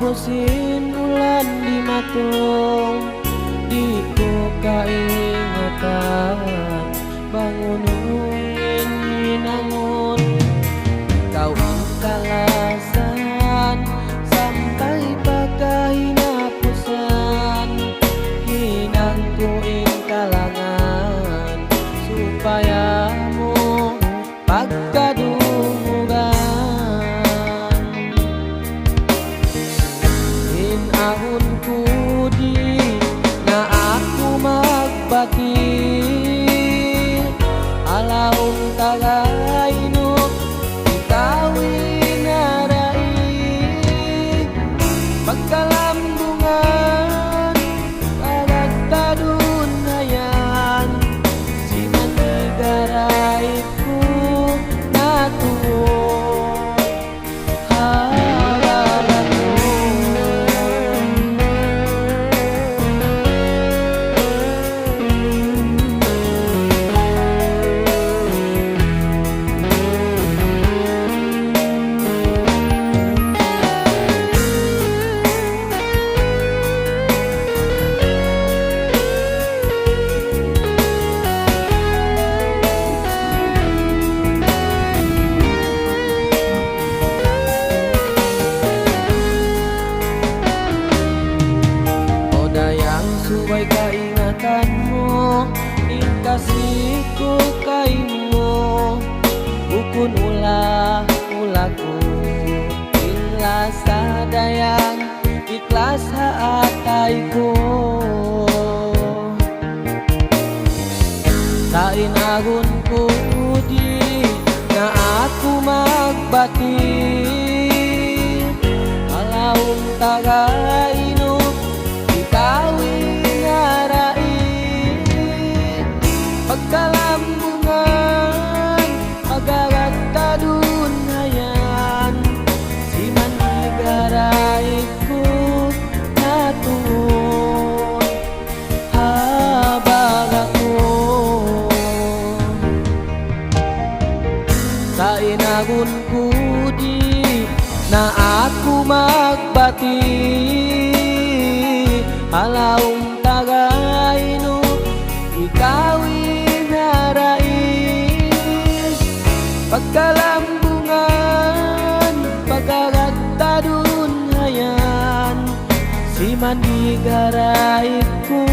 pusin ulan di matung, di ku kaingatan bangun ingin nangun. Kau kalasan sampai pakahina pusan, hinangku ing kalangan supaya mo pagkadungan. Ahunku di na aku magbati alaung tagayno itawin narai pagkalambungan pagagtadun hayan sinanigaraiku natuo. Suway kaingatanmu, ikasihku kaimu, ukun ulaku, ikhlas sadayang, ikhlas haatayku. Sain agunku di na aku magbati alaung tagayno itawin pagkalambungan pagagtadun hayan siman igaraiku natuon habang ako sa inagunku di na ako magbati alaung tagayno ikawin narais pagkalambungan pagagtadun hayan siman igaraiku